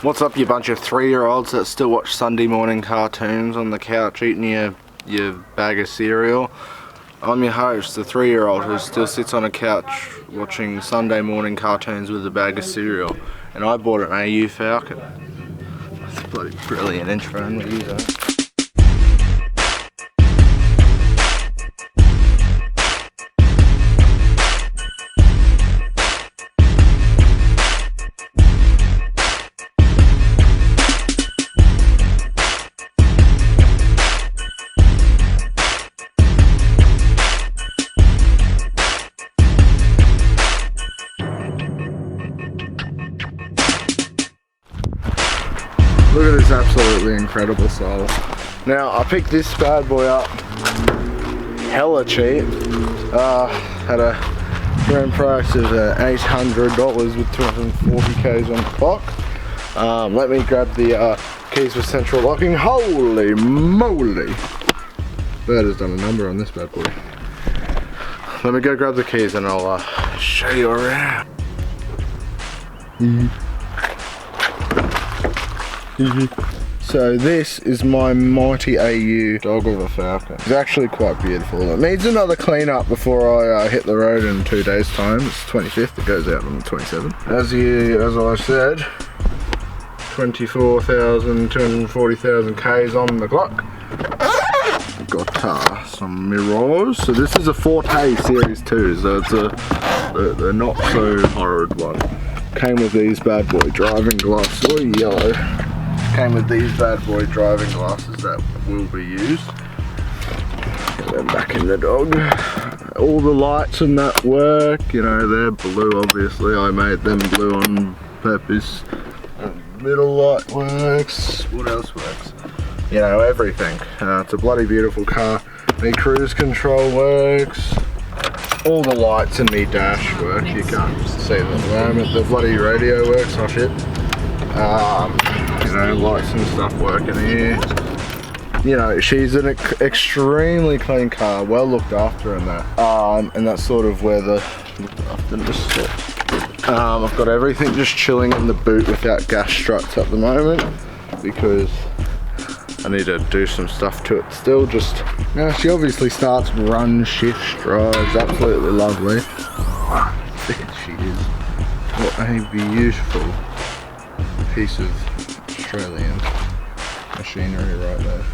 What's up, you bunch of 3-year-olds that still watch Sunday morning cartoons on the couch eating your bag of cereal? I'm your host, the 3-year-old who still sits on a couch watching Sunday morning cartoons with a bag of cereal. And I bought an AU Falcon. That's a bloody brilliant intro, and we use it. Look at this absolutely incredible soul. Now, I picked this bad boy up hella cheap. Had a grand price of $800 with 240 Ks on the clock. Let me grab the keys for central locking. Holy moly! Bird has done a number on this bad boy. Let me go grab the keys and I'll show you around. So this is my mighty AU dog of a Falcon. It's actually quite beautiful. It needs another clean up before I hit the road in 2 days time. It's 25th, it goes out on the 27th. As I said, 240,000 Ks on the clock. Got some mirrors. So this is a Forte Series 2, so it's the not so horrid one. Came with these bad boy driving glasses, or yellow. Came with these bad boy driving glasses that will be used. Get them back in the dog. All the lights and that work, you know, they're blue obviously. I made them blue on purpose. Middle light works. What else works? You know, everything. It's a bloody beautiful car. The cruise control works. All the lights in the dash work. You can't see them at the moment. The bloody radio works, oh shit. You know, lights and stuff working here. You know, she's an extremely clean car, well looked after in that. And that's sort of where the looked after sit. I've got everything just chilling in the boot without gas struts at the moment because I need to do some stuff to it still. Just, you know, she obviously starts, run, shifts, drives, absolutely lovely. There she is. What a beautiful piece of Australian machinery right there.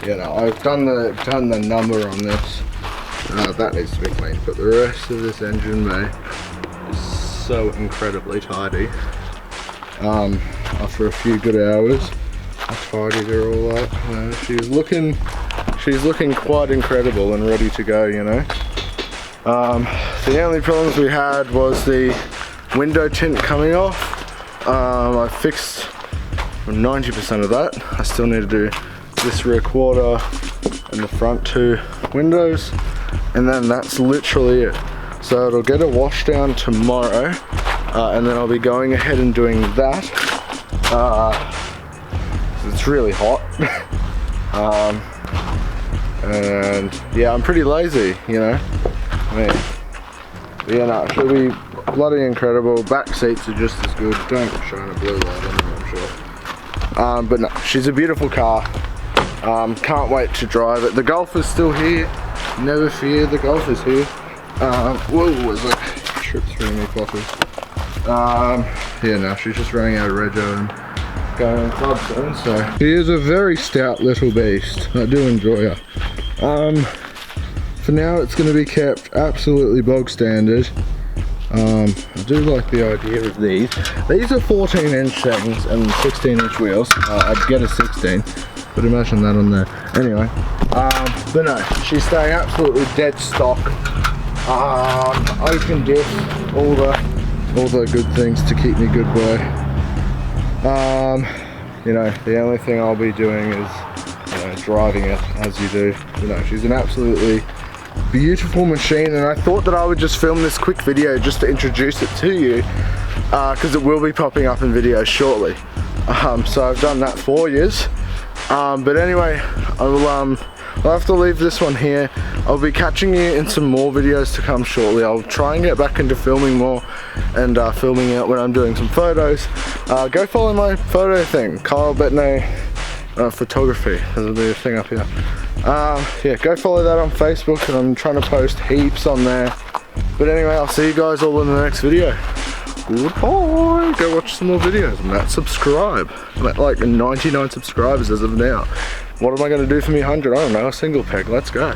Yeah, no, I've done the number on this. That needs to be cleaned, but the rest of this engine bay is so incredibly tidy. After a few good hours, I tidied her all up. She's looking quite incredible and ready to go, you know. The only problems we had was the window tint coming off. I fixed 90% of that. I still need to do this rear quarter and the front 2 windows, and then that's literally it. So it'll get a wash down tomorrow, and then I'll be going ahead and doing that. It's really hot. And yeah, I'm pretty lazy, you know. I mean, yeah, no, she'll be bloody incredible. Back seats are just as good. Don't shine a blue light on them, I'm sure. But no, she's a beautiful car. Can't wait to drive it. The Golf is still here. Never fear, the Golf is here. Whoa, was it? Tripped through me coffee. Yeah, no, she's just running out of rego and going on club soon, so. She is a very stout little beast. I do enjoy her. For now, it's going to be kept absolutely bog standard. I do like the idea of these. These are 14-inch settings and 16-inch wheels. I'd get a 16, but imagine that on there. Anyway, but no, she's staying absolutely dead stock. Open diff, all the good things to keep me good boy. You know, the only thing I'll be doing is, you know, driving it as you do. You know, she's an absolutely beautiful machine, and I thought that I would just film this quick video just to introduce it to you, because it will be popping up in videos shortly. So I've done that for years. But anyway, I will I'll have to leave this one here. I'll be catching you in some more videos to come shortly. I'll try and get back into filming more and filming out when I'm doing some photos. Go follow my photo thing, Kyle Bettany Photography. There's a thing up here. Yeah, go follow that on Facebook, and I'm trying to post heaps on there. But anyway, I'll see you guys all in the next video. Goodbye. Go watch some more videos and that. Subscribe. I'm at like 99 subscribers as of now. What am I going to do for me 100? I don't know, a single peg. Let's go.